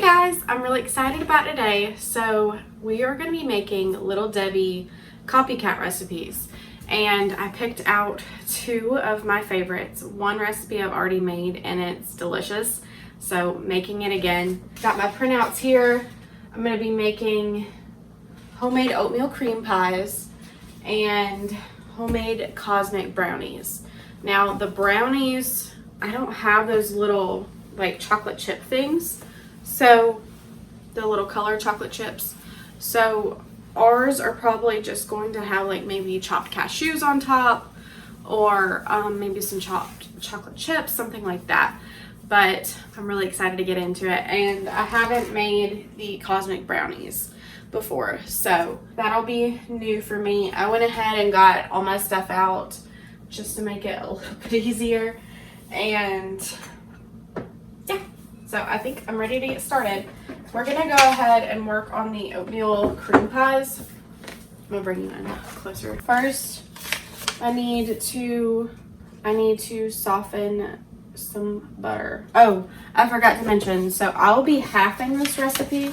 Guys, I'm really excited about today. So we are going to be making Little Debbie copycat recipes, and I picked out two of my favorites. One recipe I've already made and it's delicious, so making it again. Got my printouts here. I'm going to be making homemade oatmeal cream pies and homemade cosmic brownies. Now the brownies, I don't have those little like chocolate chip things, so the little color chocolate chips, so ours are probably just going to have like maybe chopped cashews on top, or maybe some chopped chocolate chips, something like that. But I'm really excited to get into it, and I haven't made the cosmic brownies before, so that'll be new for me. I went ahead and got all my stuff out just to make it a little bit easier, and yeah, so I think I'm ready to get started. We're gonna go ahead and work on the oatmeal cream pies. I'm gonna bring you in closer. First, I need to soften some butter. Oh, I forgot to mention, so I'll be halving this recipe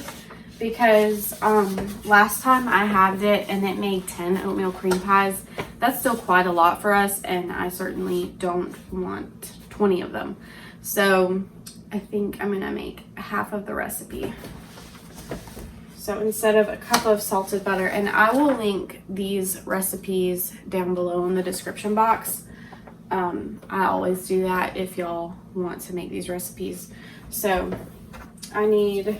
because last time I halved it and it made 10 oatmeal cream pies. That's still quite a lot for us, and I certainly don't want 20 of them. So I think I'm gonna make half of the recipe. So instead of a cup of salted butter, and I will link these recipes down below in the description box. I always do that if y'all want to make these recipes. So I need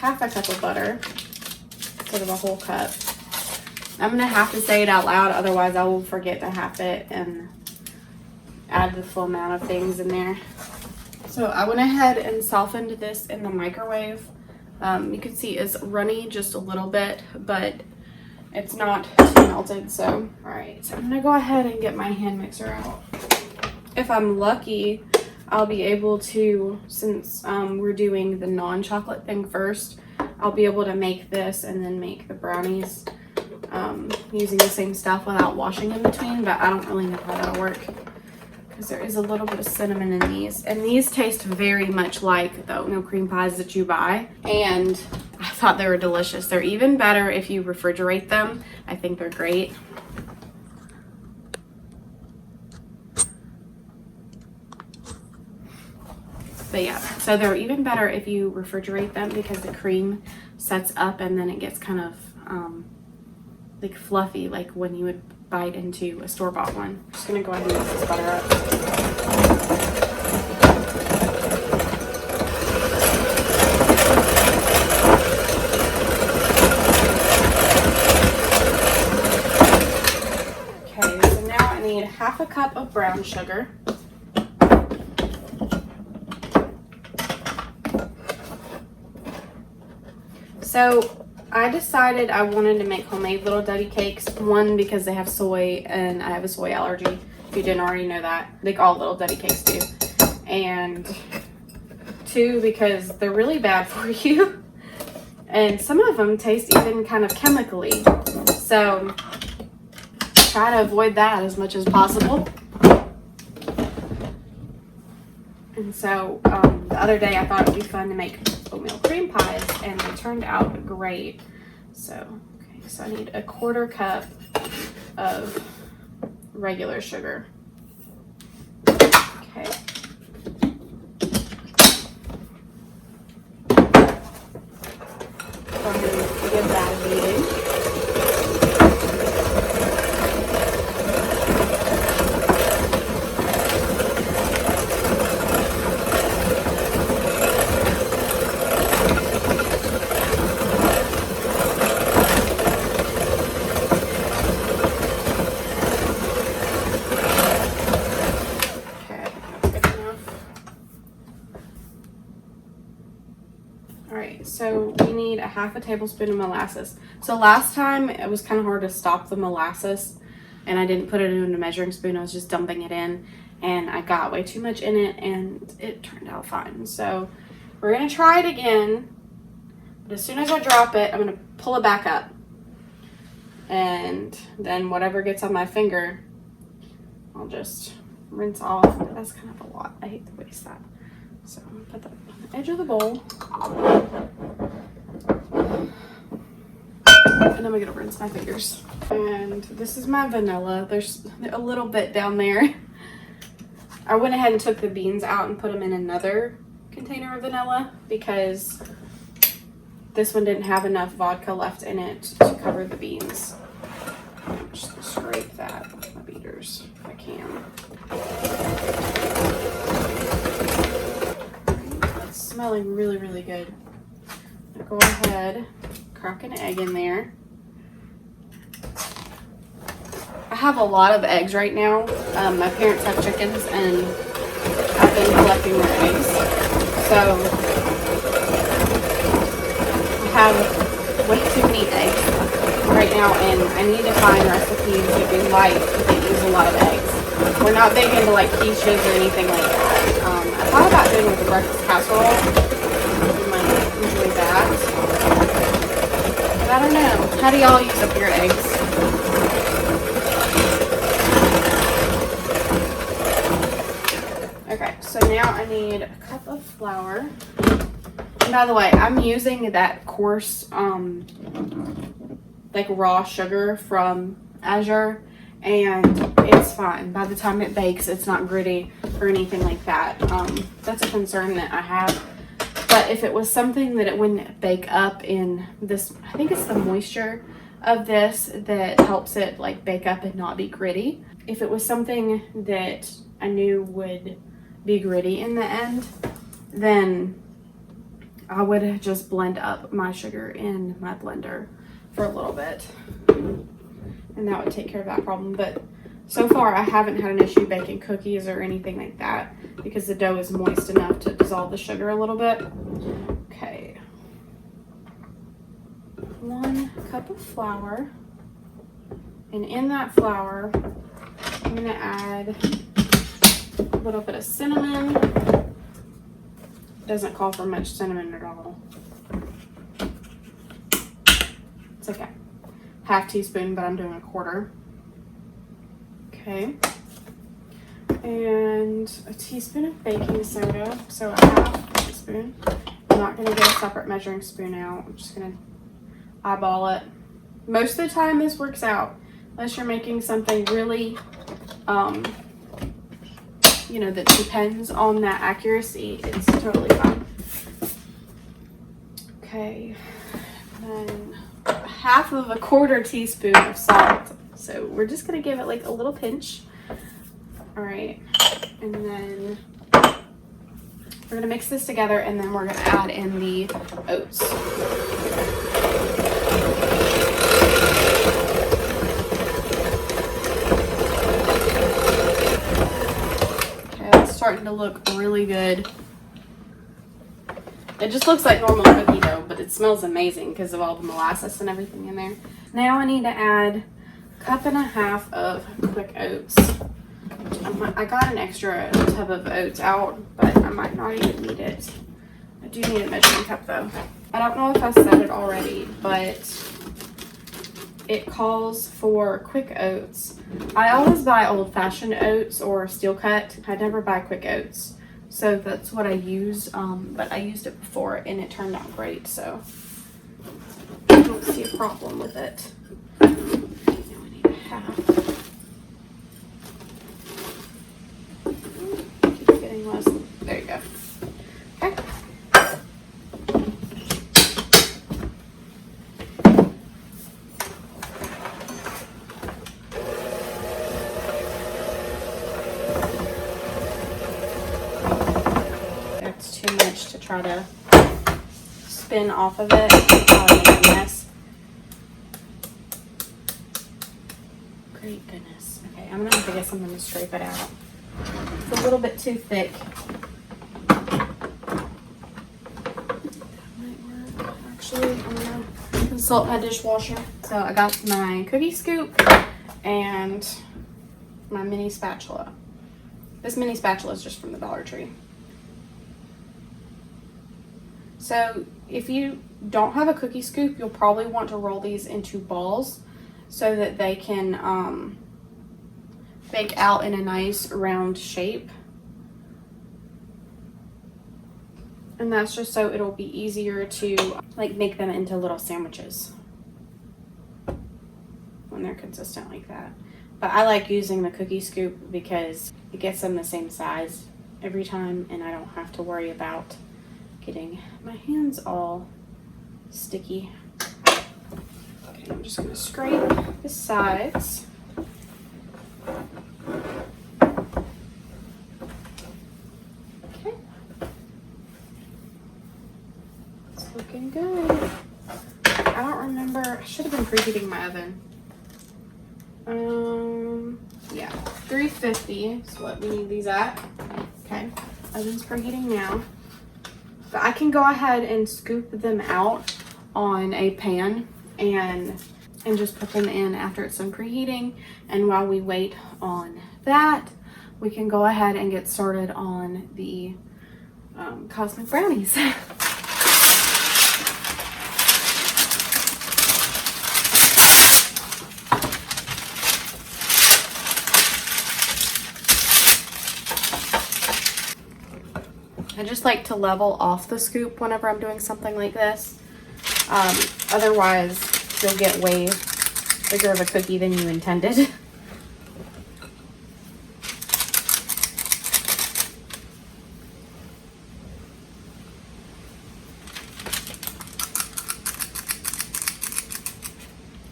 half a cup of butter instead of a whole cup. I'm gonna have to say it out loud, otherwise I will forget to half it and add the full amount of things in there. So I went ahead and softened this in the microwave. You can see it's runny just a little bit, but it's not too melted. So, all right, so I'm gonna go ahead and get my hand mixer out. If I'm lucky, I'll be able to, since we're doing the non-chocolate thing first, I'll be able to make this and then make the brownies using the same stuff without washing in between, but I don't really know how that'll work because there is a little bit of cinnamon in these, and these taste very much like the oatmeal cream pies that you buy, and I thought they were delicious. They're even better if you refrigerate them. I think they're great. But yeah, so they're even better if you refrigerate them because the cream sets up and then it gets kind of like fluffy, like when you would bite into a store-bought one. I'm just gonna go ahead and mix this butter up. Okay, so now I need half a cup of brown sugar. So I decided I wanted to make homemade Little Debbie cakes. One, because they have soy and I have a soy allergy, if you didn't already know that. Like all Little Debbie cakes do. And two, because they're really bad for you. And some of them taste even kind of chemically. So try to avoid that as much as possible. And so the other day I thought it would be fun to make oatmeal cream pies, and they turned out great. So, okay, so I need a 1/4 cup of regular sugar. Okay. So I'm going to give that a beating. So we need a half a tablespoon of molasses. So last time it was kind of hard to stop the molasses, and I didn't put it in a measuring spoon. I was just dumping it in, and I got way too much in it, and it turned out fine. So we're gonna try it again, but as soon as I drop it, I'm gonna pull it back up, and then whatever gets on my finger, I'll just rinse off. That's kind of a lot. I hate to waste that. So I'm gonna put that on the edge of the bowl. And I'm gonna rinse my fingers. And this is my vanilla. There's a little bit down there. I went ahead and took the beans out and put them in another container of vanilla because this one didn't have enough vodka left in it to cover the beans. I'm just gonna scrape that with my beaters if I can. It's smelling really, really good. I'll go ahead, crack an egg in there. I have a lot of eggs right now. My parents have chickens and I've been collecting their eggs. So I have way too many eggs right now and I need to find recipes that we like that use a lot of eggs. We're not big into like quiches or anything like that. I thought about doing like a breakfast casserole. You might enjoy that. But I don't know. How do y'all use up your eggs? Okay, so now I need a cup of flour. And by the way, I'm using that coarse, like raw sugar from Azure, and it's fine. By the time it bakes, it's not gritty or anything like that. That's a concern that I have. But if it was something that it wouldn't bake up in this, I think it's the moisture of this that helps it like bake up and not be gritty. If it was something that I knew would be gritty in the end, then I would just blend up my sugar in my blender for a little bit and that would take care of that problem. But so far I haven't had an issue baking cookies or anything like that because the dough is moist enough to dissolve the sugar a little bit. Okay, 1 cup of flour, and in that flour I'm gonna add a little bit of cinnamon. Doesn't call for much cinnamon at all. It's okay. Half teaspoon, but I'm doing 1/4. Okay. And a teaspoon of baking soda. So a half teaspoon. I'm not gonna get a separate measuring spoon out. I'm just gonna eyeball it. Most of the time this works out. Unless you're making something really you know, that depends on that accuracy, it's totally fine. Okay, and then 1/4 teaspoon of salt. So we're just gonna give it like a little pinch. All right, and then we're gonna mix this together and then we're gonna add in the oats. Starting to look really good. It just looks like normal cookie dough, but it smells amazing because of all the molasses and everything in there. Now I need to add 1.5 cups of quick oats. I got an extra tub of oats out, but I might not even need it. I do need a measuring cup though. I don't know if I said it already, but it calls for quick oats. I always buy old-fashioned oats or steel cut. I never buy quick oats. So that's what I use, but I used it before and it turned out great, so I don't see a problem with it. Now I need a half. Keep getting less. There you go. Okay. Too much to try to spin off of it. Probably make a mess. Great goodness. Okay, I'm gonna have to get something to scrape it out. It's a little bit too thick. That might work. Actually, I'm gonna consult my dishwasher. So I got my cookie scoop and my mini spatula. This mini spatula is just from the Dollar Tree. So if you don't have a cookie scoop, you'll probably want to roll these into balls so that they can bake out in a nice round shape. And that's just so it'll be easier to like make them into little sandwiches when they're consistent like that. But I like using the cookie scoop because it gets them the same size every time and I don't have to worry about getting my hands all sticky. Okay, I'm just gonna scrape the sides. Okay. It's looking good. I don't remember, I should have been preheating my oven. Yeah, 350 is what we need these at. Okay, oven's preheating now. But I can go ahead and scoop them out on a pan and just put them in after it's done preheating. And while we wait on that, we can go ahead and get started on the cosmic brownies. I just like to level off the scoop whenever I'm doing something like this. Otherwise, you'll get way bigger of a cookie than you intended.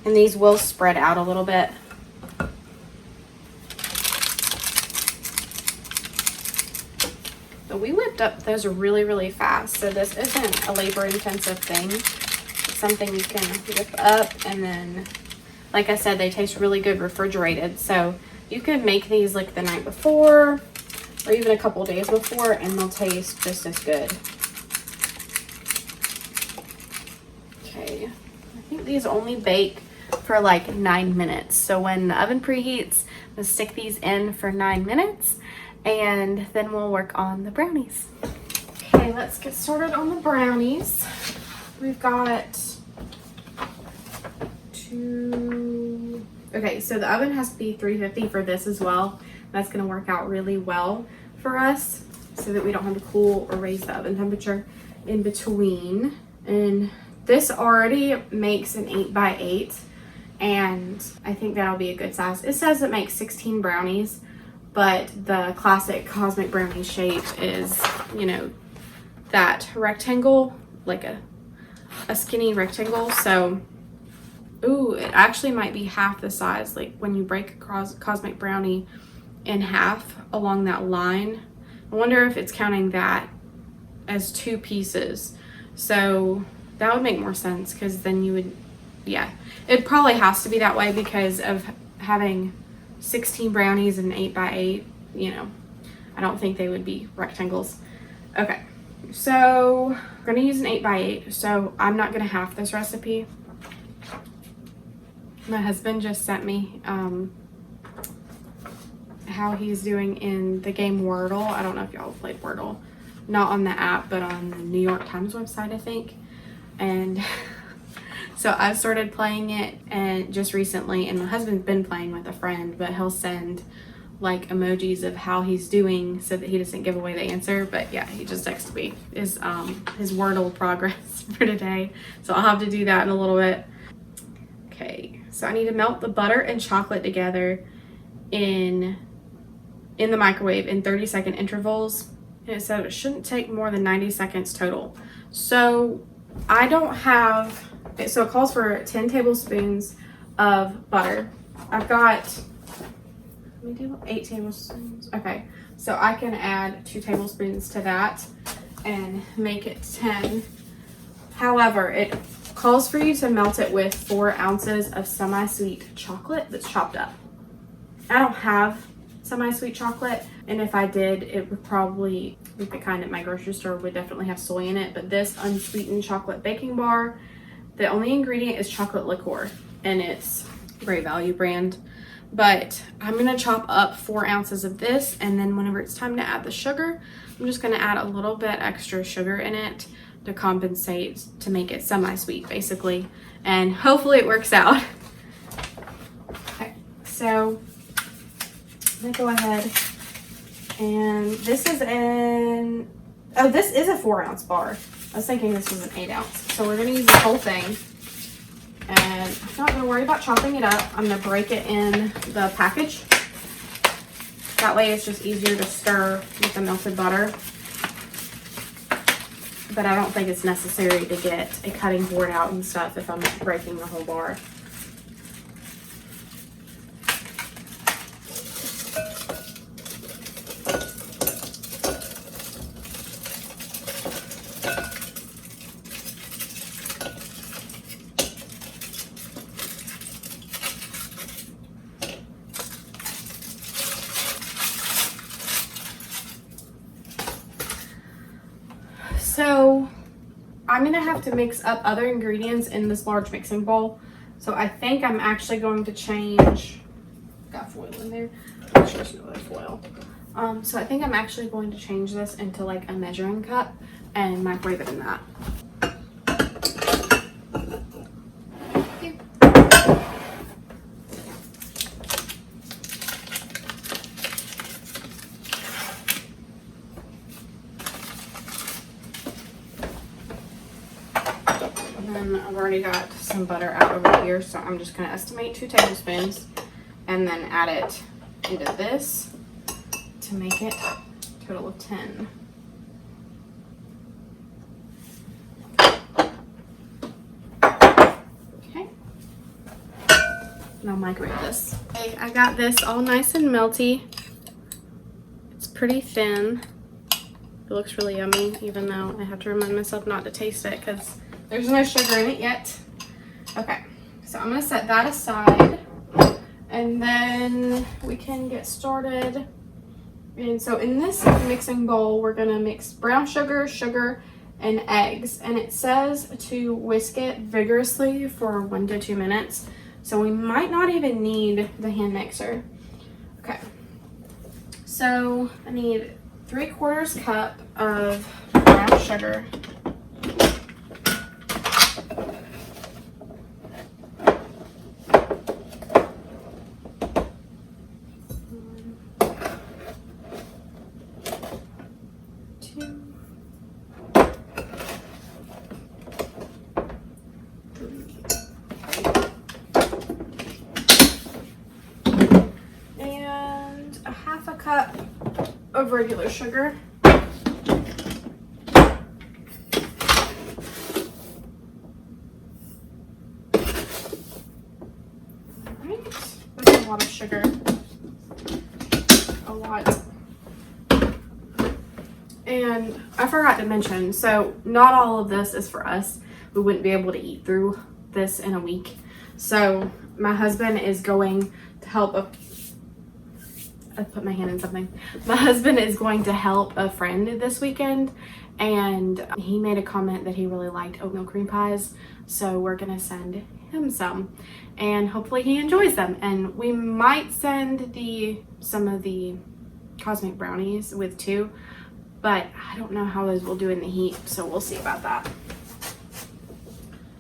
And these will spread out a little bit. But we whipped up those really, really fast. So this isn't a labor-intensive thing. It's something you can whip up, and then, like I said, they taste really good refrigerated. So you can make these like the night before or even a couple days before, and they'll taste just as good. Okay, I think these only bake for like 9 minutes. So when the oven preheats, we'll stick these in for 9 minutes. And then we'll work on the brownies. Okay, let's get started on the brownies. We've got two. Okay, so the oven has to be 350 for this as well. That's gonna work out really well for us so that we don't have to cool or raise the oven temperature in between. And this already makes an 8x8, and I think that'll be a good size. It says it makes 16 brownies, but the classic cosmic brownie shape is, you know, that rectangle, like a skinny rectangle. So, ooh, it actually might be half the size. Like when you break a cosmic brownie in half along that line, I wonder if it's counting that as 2 pieces. So that would make more sense, because then you would, yeah, it probably has to be that way because of having 16 brownies and 8x8, you know, I don't think they would be rectangles. Okay, so we're gonna use an 8x8. So I'm not gonna half this recipe. My husband just sent me how he's doing in the game Wordle. I don't know if y'all have played Wordle, not on the app, but on the New York Times website, I think. And so I've started playing it and just recently, and my husband's been playing with a friend, but he'll send like emojis of how he's doing so that he doesn't give away the answer. But yeah, he just texted me his Wordle progress for today. So I'll have to do that in a little bit. Okay, so I need to melt the butter and chocolate together in the microwave in 30-second intervals. And it said it shouldn't take more than 90 seconds total. So I don't have, so it calls for 10 tablespoons of butter. I've got, let me do 8 tablespoons. Okay, so I can add 2 tablespoons to that and make it 10. However, it calls for you to melt it with 4 ounces of semi-sweet chocolate that's chopped up. I don't have semi-sweet chocolate, and if I did, it would probably, like the kind at my grocery store, would definitely have soy in it. But this unsweetened chocolate baking bar, the only ingredient is chocolate liqueur, and it's Great Value brand. But I'm gonna chop up 4 ounces of this, and then whenever it's time to add the sugar, I'm just gonna add a little bit extra sugar in it to compensate, to make it semi-sweet basically, and hopefully it works out. Okay, so I'm gonna go ahead, and this is in Oh, this is a 4-ounce bar. I was thinking this was an 8-ounce. So we're gonna use this whole thing. And I'm not gonna worry about chopping it up. I'm gonna break it in the package. That way it's just easier to stir with the melted butter. But I don't think it's necessary to get a cutting board out and stuff if I'm breaking the whole bar. So I'm gonna have to mix up other ingredients in this large mixing bowl. So I think I'm actually going to change, got foil in there, make sure there's no other foil. So I think I'm actually going to change this into like a measuring cup and microwave it in that. And I've already got some butter out over here, so I'm just gonna estimate 2 tablespoons and then add it into this to make it a total of 10. Okay. And I'll microwave this. Okay, I got this all nice and melty. It's pretty thin. It looks really yummy, even though I have to remind myself not to taste it because there's no sugar in it yet. Okay, so I'm gonna set that aside and then we can get started. And so in this mixing bowl, we're gonna mix brown sugar, sugar, and eggs. And it says to whisk it vigorously for 1 to 2 minutes. So we might not even need the hand mixer. Okay, so I need 3/4 cup of brown sugar. Cup of regular sugar. Alright, that's a lot of sugar. A lot. And I forgot to mention, so not all of this is for us. We wouldn't be able to eat through this in a week. So my husband is going to help I put my hand in something. My husband is going to help a friend this weekend, and he made a comment that he really liked oatmeal cream pies, so we're gonna send him some, and hopefully he enjoys them. And we might send some of the cosmic brownies with too, but I don't know how those will do in the heat, so we'll see about that.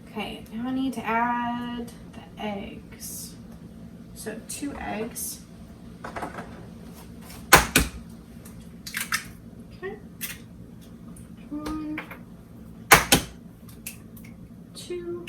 Okay, now I need to add the eggs. So 2 eggs. Okay. 1, 2.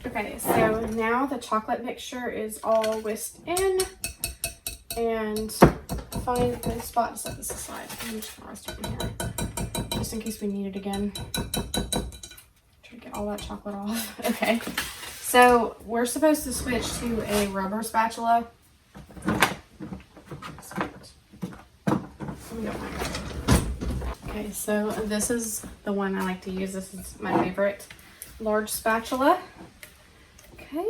Okay, so now the chocolate mixture is all whisked in, and find a good spot to set this aside. I'm just gonna rest it in here, just in case we need it again. Try to get all that chocolate off. Okay, so we're supposed to switch to a rubber spatula. Okay, so this is the one I like to use. This is my favorite large spatula. Okay.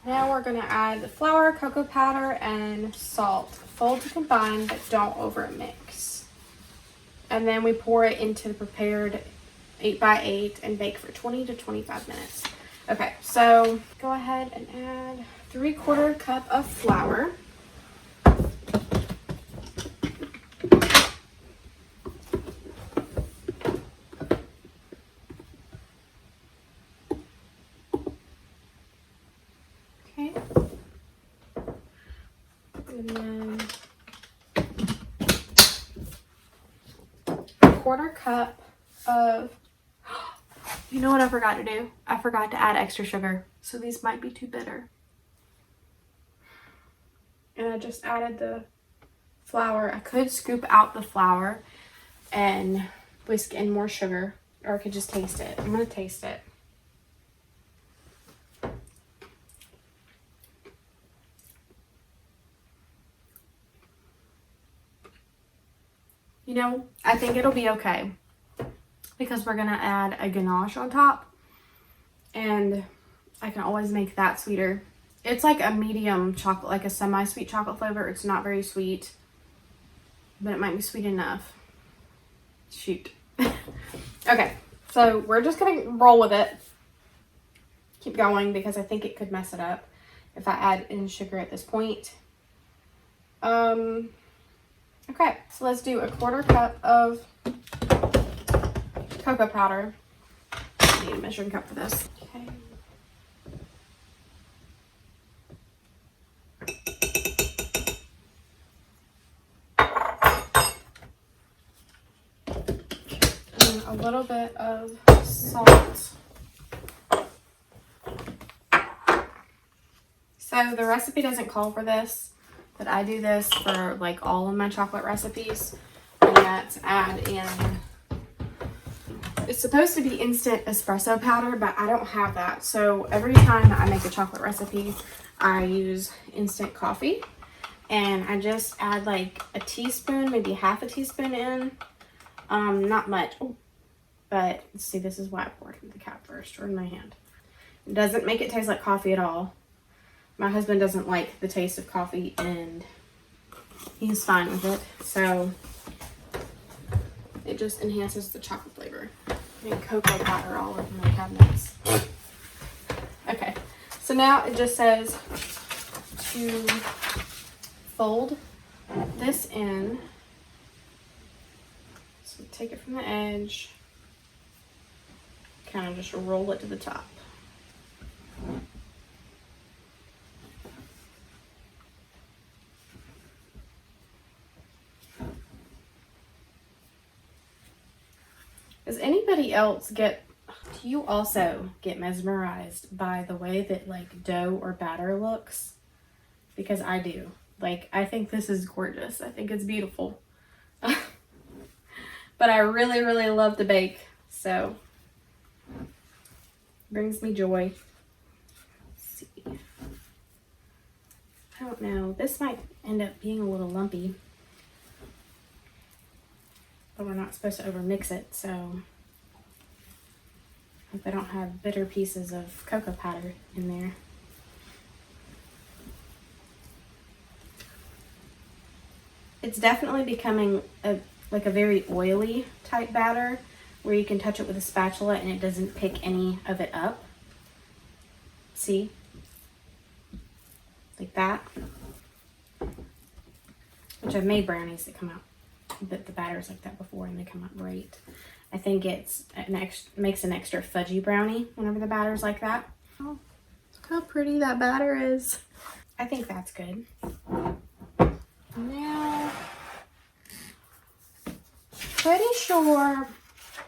Now we're gonna add the flour, cocoa powder, and salt. Fold to combine, but don't over mix. And then we pour it into the prepared 8x8 and bake for 20 to 25 minutes. Okay, so go ahead and add 3/4 cup of flour. Okay. And then 1/4 cup of, you know what I forgot to do? I forgot to add extra sugar. So these might be too bitter. And I just added the flour. I could scoop out the flour and whisk in more sugar, or I could just taste it. I'm gonna taste it. You know, I think it'll be okay because we're gonna add a ganache on top, and I can always make that sweeter. It's like a medium chocolate, like a semi-sweet chocolate flavor. It's not very sweet, but it might be sweet enough. Shoot. Okay, so we're just gonna roll with it. Keep going because I think it could mess it up if I add in sugar at this point. Okay, so let's do 1/4 cup of cocoa powder. I need a measuring cup for this. Okay. And a little bit of salt. So the recipe doesn't call for this, but I do this for like all of my chocolate recipes. And that's add in, it's supposed to be instant espresso powder, but I don't have that. So every time I make a chocolate recipe, I use instant coffee. And I just add like a teaspoon, maybe half a teaspoon in. Not much. Oh, but let's see, this is why I poured it in the cup first, or in my hand. It doesn't make it taste like coffee at all. My husband doesn't like the taste of coffee and he's fine with it. So it just enhances the chocolate flavor. And cocoa powder all over my cabinets. Okay, so now it just says to fold this in. So take it from the edge, kind of just roll it to the top. Does anybody else do you also get mesmerized by the way that like dough or batter looks? Because I do. Like, I think this is gorgeous. I think it's beautiful. But I really, really love to bake. So, brings me joy. Let's see. I don't know. This might end up being a little lumpy. But we're not supposed to over mix it, so hope I don't have bitter pieces of cocoa powder in there. It's definitely becoming like a very oily type batter where you can touch it with a spatula and it doesn't pick any of it up. See? Like that. Which I've made brownies that come out, but the batter's like that before and they come out great. I think it's makes an extra fudgy brownie whenever the batter's like that. Oh, look how pretty that batter is. I think that's good. Now, pretty sure,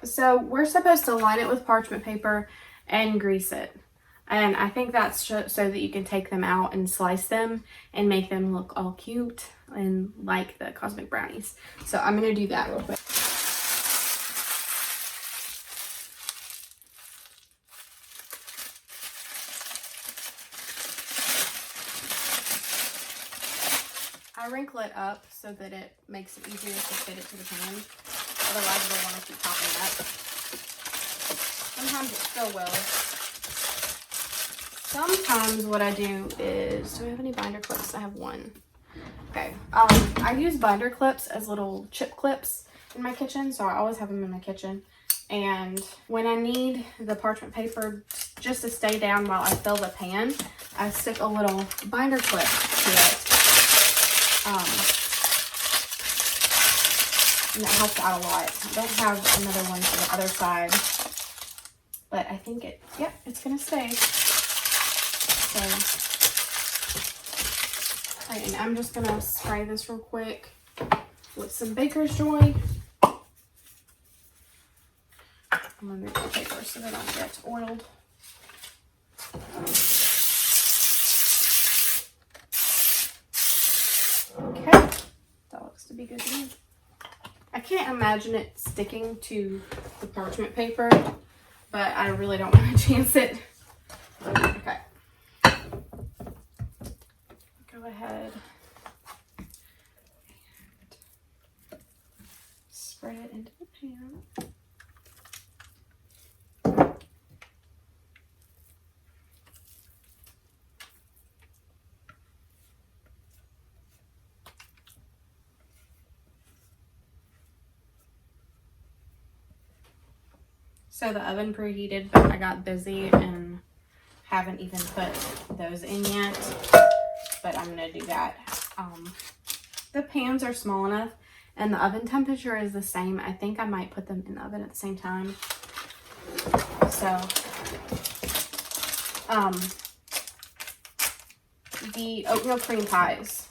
so we're supposed to line it with parchment paper and grease it. And I think that's so that you can take them out and slice them and make them look all cute and like the Cosmic Brownies. So I'm going to do that real quick. I wrinkle it up so that it makes it easier to fit it to the pan. Otherwise, it'll want to keep popping up. Sometimes it still will. Sometimes what I do is, do we have any binder clips? I have one. Okay. I use binder clips as little chip clips in my kitchen, so I always have them in my kitchen. And when I need the parchment paper just to stay down while I fill the pan, I stick a little binder clip to it. And that helps out a lot. I don't have another one for the other side, but I think it's gonna stay. So, right, and I'm just gonna spray this real quick with some Baker's Joy. I'm gonna move the paper so they don't get oiled. Okay, that looks to be good to me. I can't imagine it sticking to the parchment paper, but I really don't want to chance it. Okay. Go ahead and spread it into the pan. So the oven preheated, but I got busy and haven't even put those in yet, but I'm gonna do that. The pans are small enough and the oven temperature is the same. I think I might put them in the oven at the same time. So, the oatmeal cream pies,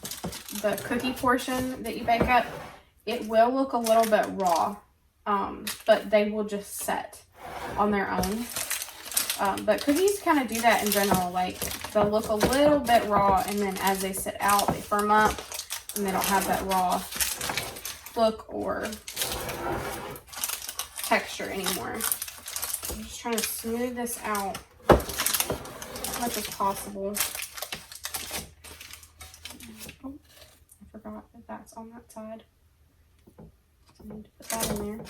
the cookie portion that you bake up, it will look a little bit raw, but they will just set on their own. But cookies kind of do that in general. Like, they'll look a little bit raw, and then as they sit out, they firm up, and they don't have that raw look or texture anymore. I'm just trying to smooth this out as much as possible. Oh, I forgot that that's on that side. So I need to put that in there.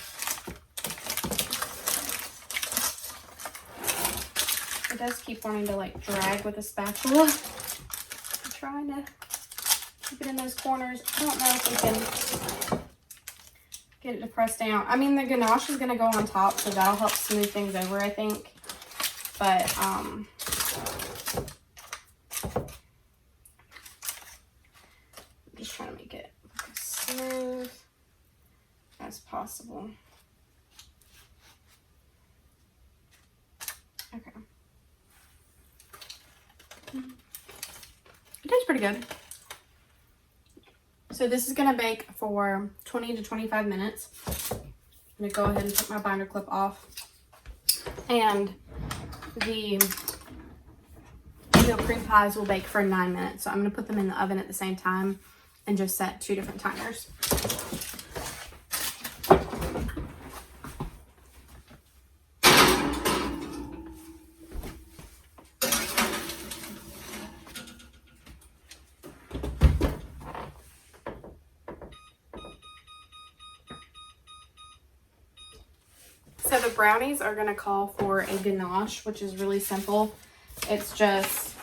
It does keep wanting to like drag with a spatula. I'm trying to keep it in those corners. I don't know if we can get it to press down. I mean, the ganache is going to go on top, so that'll help smooth things over, I think. But, I'm just trying to make it as smooth as possible. Okay. It tastes pretty good. So this is gonna bake for 20 to 25 minutes. I'm gonna go ahead and put my binder clip off. And the oatmeal cream pies will bake for 9 minutes. So I'm gonna put them in the oven at the same time and just set 2 different timers. So the brownies are going to call for a ganache, which is really simple. It's just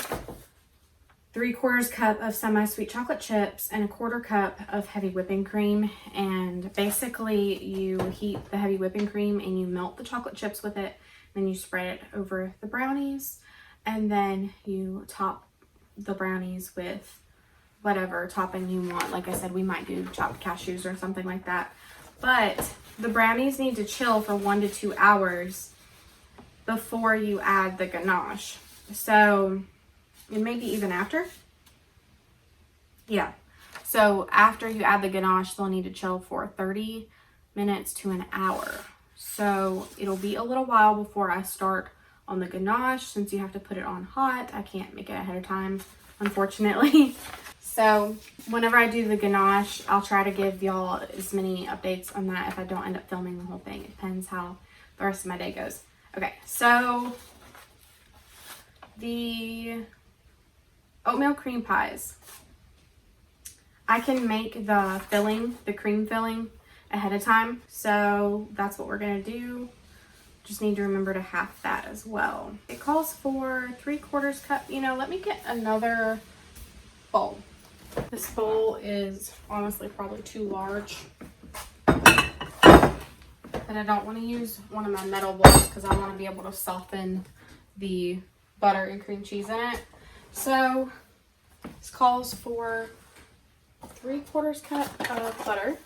3/4 cup of semi-sweet chocolate chips and 1/4 cup of heavy whipping cream. And basically you heat the heavy whipping cream and you melt the chocolate chips with it. Then you spread it over the brownies. And then you top the brownies with whatever topping you want. Like I said, we might do chopped cashews or something like that. But the brownies need to chill for 1 to 2 hours before you add the ganache. So, and maybe even after. Yeah. So after you add the ganache, they'll need to chill for 30 minutes to an hour. So it'll be a little while before I start on the ganache, since you have to put it on hot. I can't make it ahead of time, unfortunately. So whenever I do the ganache, I'll try to give y'all as many updates on that if I don't end up filming the whole thing. It depends how the rest of my day goes. Okay, so the oatmeal cream pies. I can make the filling, the cream filling, ahead of time. So that's what we're gonna do. Just need to remember to half that as well. It calls for 3/4 cup. You know, let me get another bowl. This bowl is honestly probably too large. But I don't want to use one of my metal bowls because I want to be able to soften the butter and cream cheese in it. So this calls for 3/4 cup of butter.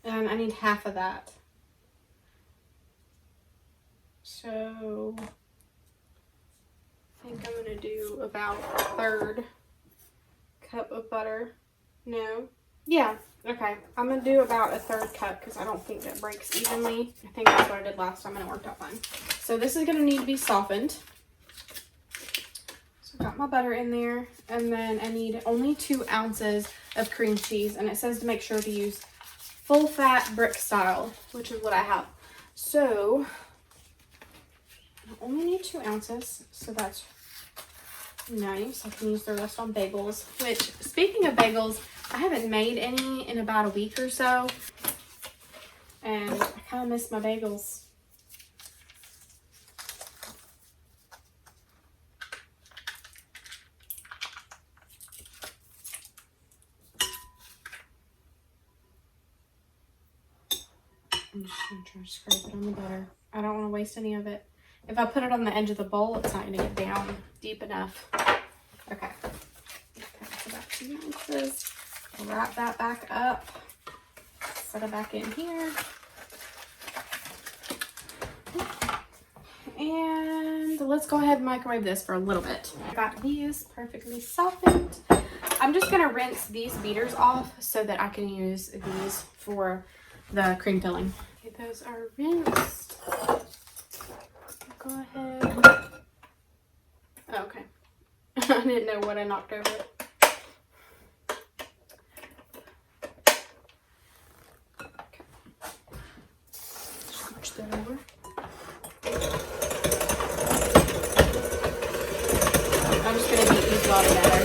And I need half of that. So I think I'm gonna do about 1/3 cup of butter. No. Yeah, okay. I'm gonna do about 1/3 cup because I don't think that breaks evenly. I think that's what I did last time and it worked out fine. So this is gonna need to be softened. So I got my butter in there, and then I need only 2 ounces of cream cheese, and it says to make sure to use full fat brick style, which is what I have. So I only need 2 ounces, so that's nice. I can use the rest on bagels, which, speaking of bagels, I haven't made any in about a week or so, and I kind of miss my bagels. I'm just going to try to scrape it on the butter. I don't want to waste any of it. If I put it on the edge of the bowl, it's not going to get down deep enough. Okay. That's about 2 ounces. I'll wrap that back up. Set it back in here. And let's go ahead and microwave this for a little bit. I got these perfectly softened. I'm just going to rinse these beaters off so that I can use these for the cream filling. Okay, those are rinsed. Go ahead. Oh, okay. I didn't know what I knocked over. Okay. Switch that over. I'm just going to beat these well together.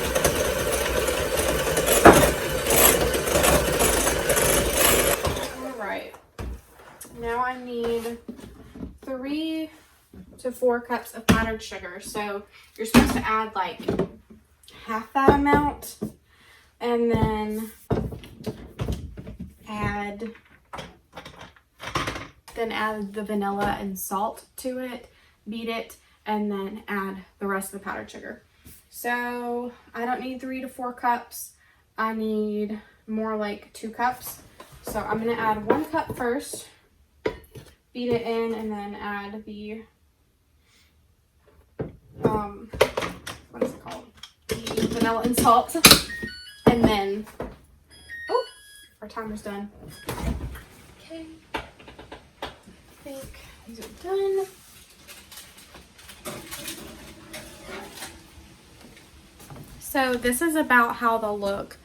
Now I need 3 to 4 cups of powdered sugar. So you're supposed to add like half that amount, and then add the vanilla and salt to it, beat it, and then add the rest of the powdered sugar. So I don't need 3 to 4 cups. I need more like 2 cups. So I'm going to add 1 cup first. Beat it in, and then add the, what is it called? The vanilla and salt. And then, oh, our timer's done. Okay, I think these are done. So this is about how they'll look.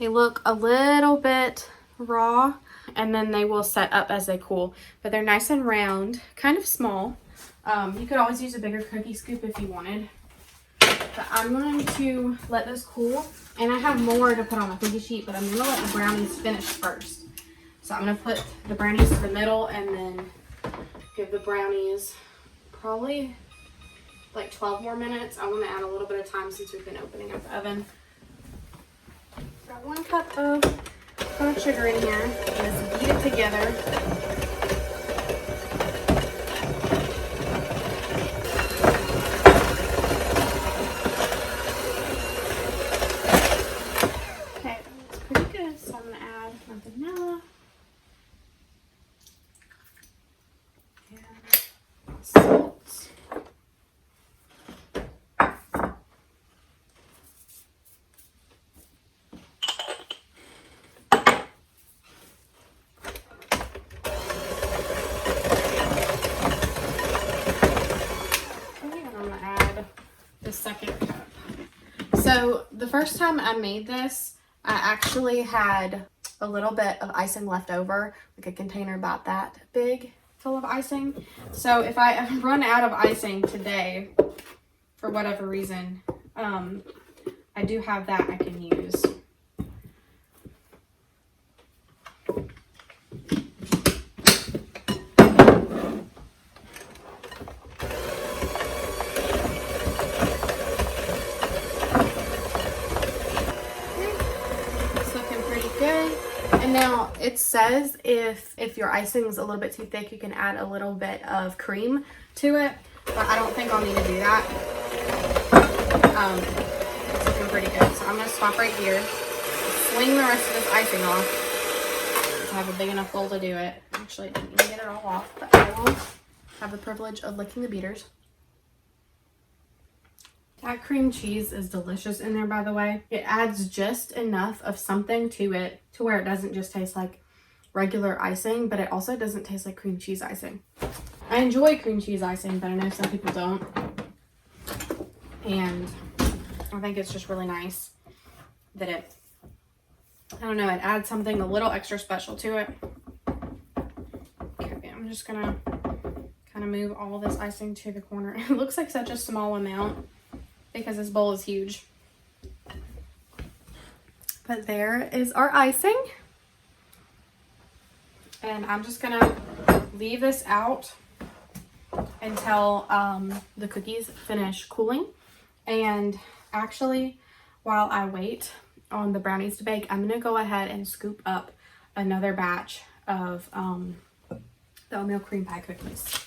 They look a little bit raw, and then they will set up as they cool, but they're nice and round, kind of small. You could always use a bigger cookie scoop if you wanted, but I'm going to let this cool, and I have more to put on my cookie sheet, but I'm going to let the brownies finish first. So I'm going to put the brownies to the middle, and then give the brownies probably like 12 more minutes. I want to add a little bit of time since we've been opening up the oven. Got 1 cup of powdered sugar in here. Let's beat it together. Okay, that looks pretty good. So I'm going to add my vanilla and salt. So the first time I made this, I actually had a little bit of icing left over, like a container about that big full of icing. So if I run out of icing today, for whatever reason, I do have that I can use. And now it says if your icing is a little bit too thick, you can add a little bit of cream to it, but I don't think I'll need to do that. It's looking pretty good. So I'm going to stop right here, swing the rest of this icing off. I have a big enough bowl to do it. Actually, I didn't even get it all off, but I will have the privilege of licking the beaters. That cream cheese is delicious in there, by the way. It adds just enough of something to it to where it doesn't just taste like regular icing, but it also doesn't taste like cream cheese icing. I enjoy cream cheese icing, but I know some people don't. And I think it's just really nice that it, I don't know, it adds something a little extra special to it. Okay, I'm just gonna kind of move all this icing to the corner. It looks like such a small amount because this bowl is huge. But there is our icing. And I'm just gonna leave this out until the cookies finish cooling. And actually, while I wait on the brownies to bake, I'm gonna go ahead and scoop up another batch of the oatmeal cream pie cookies.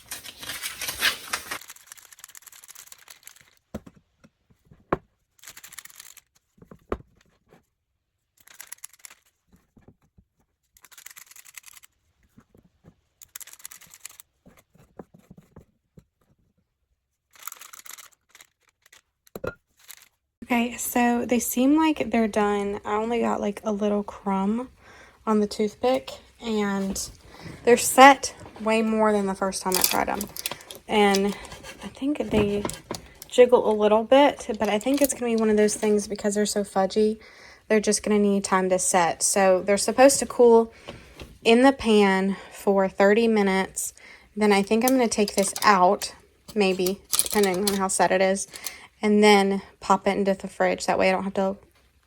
Okay, so they seem like they're done. I only got like a little crumb on the toothpick, and they're set way more than the first time I tried them. And I think they jiggle a little bit, but I think it's going to be one of those things because they're so fudgy, they're just going to need time to set. So they're supposed to cool in the pan for 30 minutes. Then I think I'm going to take this out, maybe, depending on how set it is, and then pop it into the fridge. That way I don't have to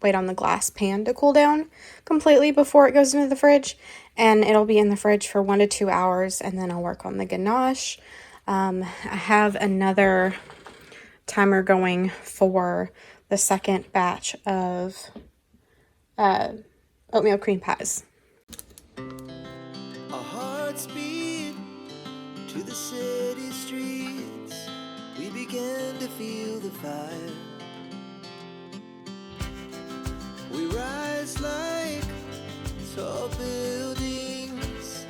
wait on the glass pan to cool down completely before it goes into the fridge. And it'll be in the fridge for 1 to 2 hours, and then I'll work on the ganache. I have another timer going for the second batch of oatmeal cream pies. Our hearts beat to the city streets. We began to feel the fire. We rise like tall buildings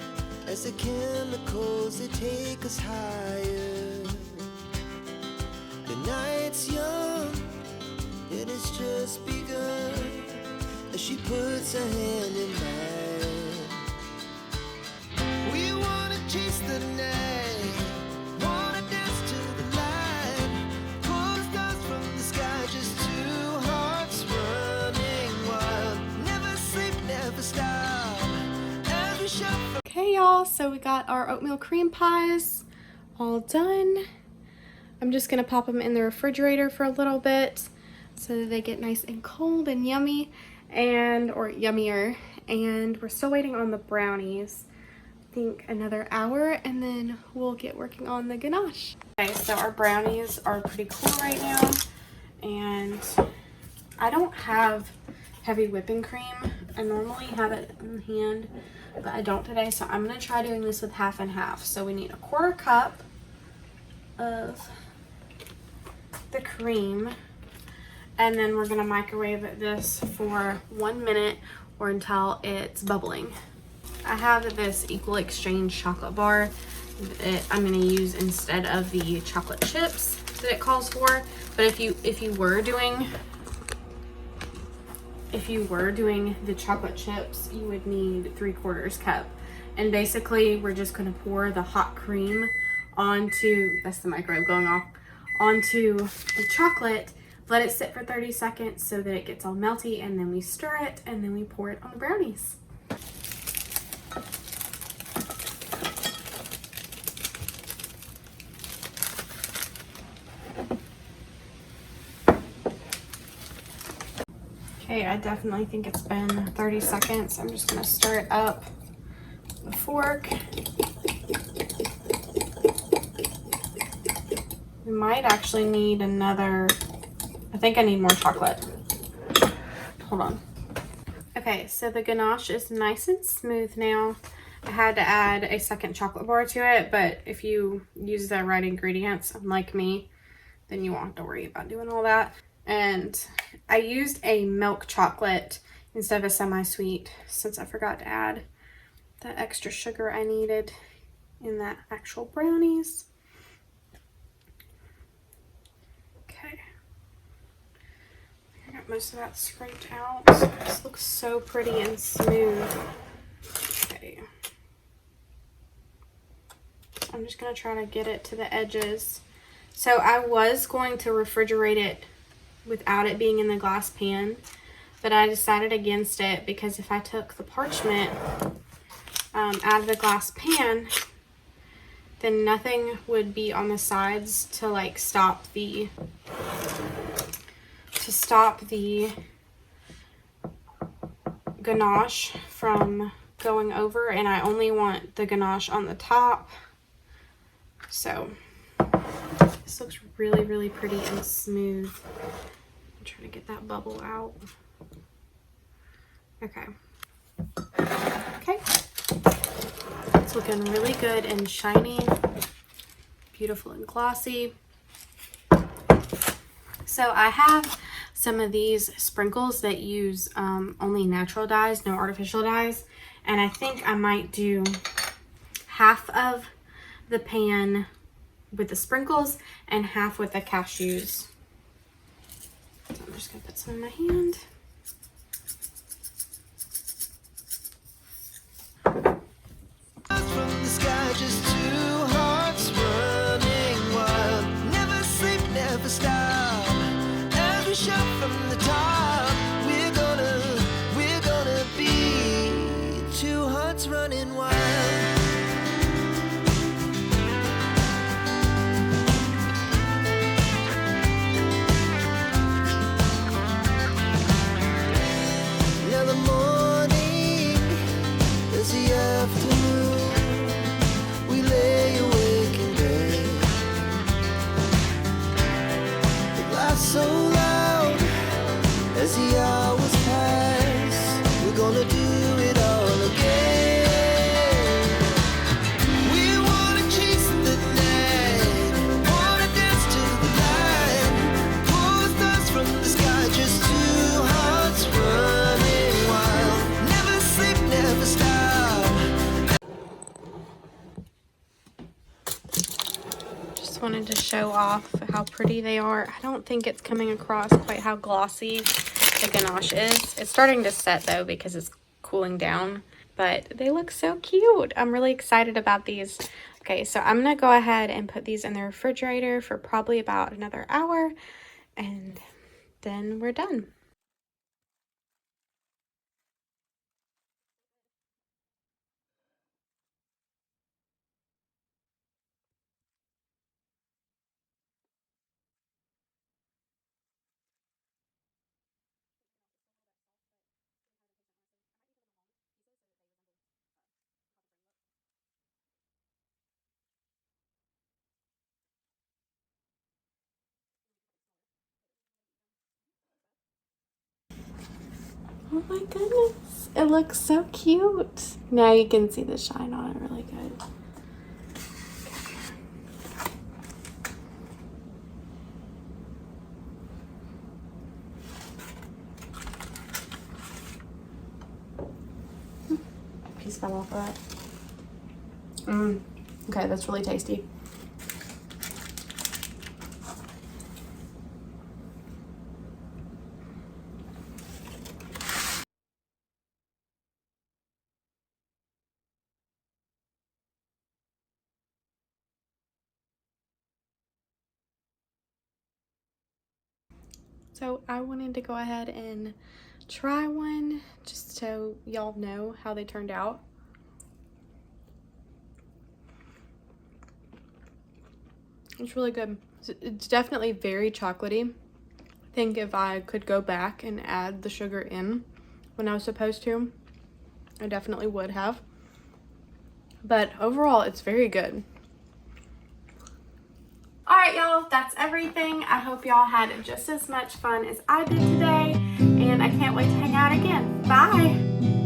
as the chemicals, they take us higher. The night's young and it's just begun as she puts her hand in mine. We wanna chase the night, wanna dance to the light, pull the stars from the sky, just two hearts running wild. Never sleep, never stop as we shuffle. Okay, y'all, so we got our oatmeal cream pies all done. I'm just gonna pop them in the refrigerator for a little bit so that they get nice and cold and yummy, or yummier. And we're still waiting on the brownies. I think another hour, and then we'll get working on the ganache. Okay, so our brownies are pretty cool right now, and I don't have heavy whipping cream. I normally have it in hand, but I don't today, so I'm gonna try doing this with half and half. So we need 1/4 cup of the cream, and then we're gonna microwave this for 1 minute or until it's bubbling. I have this Equal Exchange chocolate bar that I'm gonna use instead of the chocolate chips that it calls for. But if you were doing the chocolate chips, you would need 3/4 cup. And basically we're just gonna pour the hot cream onto, that's the microwave going off, onto the chocolate Let it sit for 30 seconds so that it gets all melty, and then we stir it, and then we pour it on the brownies. Okay, I definitely think it's been 30 seconds. I'm just gonna stir it up with a fork. We might actually need another, I think I need more chocolate. Hold on. Okay, so the ganache is nice and smooth now. I had to add a second chocolate bar to it, but if you use the right ingredients, unlike me, then you won't have to worry about doing all that. And I used a milk chocolate instead of a semi-sweet since I forgot to add the extra sugar I needed in that actual brownies. Okay. I got most of that scraped out. This looks so pretty and smooth. Okay. I'm just gonna try to get it to the edges. So I was going to refrigerate it without it being in the glass pan, but I decided against it because if I took the parchment out of the glass pan, then nothing would be on the sides to like stop the ganache from going over, and I only want the ganache on the top. So this looks really, really pretty and smooth. I'm trying to get that bubble out. Okay. Okay. It's looking really good and shiny, beautiful and glossy. So I have some of these sprinkles that use only natural dyes, no artificial dyes. And I think I might do half of the pan with the sprinkles and half with the cashews. So I'm just gonna put some in my hand. From the sky, just two hearts running wild. Never sleep, never stop. Every shot from the top. We're gonna be two hearts running wild. Now the morning is the afternoon. We lay awake in bed. The laugh so loud as the hours pass. We're gonna do it all again. We wanna chase the night, wanna dance to the light. Pull the stars from the sky, just two hearts running wild. Never sleep, never stop. Just wanted to show off how pretty they are. I don't think it's coming across quite how glossy the ganache is. It's starting to set though because it's cooling down, but they look so cute. I'm really excited about these. Okay, so I'm gonna go ahead and put these in the refrigerator for probably about another hour, and then we're done. Oh my goodness, it looks so cute. Now you can see the shine on it really good. Piece fell off of that. Okay, that's really tasty. So I wanted to go ahead and try one just so y'all know how they turned out. It's really good. It's definitely very chocolatey. I think if I could go back and add the sugar in when I was supposed to, I definitely would have. But overall, it's very good. Alright y'all, that's everything. I hope y'all had just as much fun as I did today, and I can't wait to hang out again. Bye!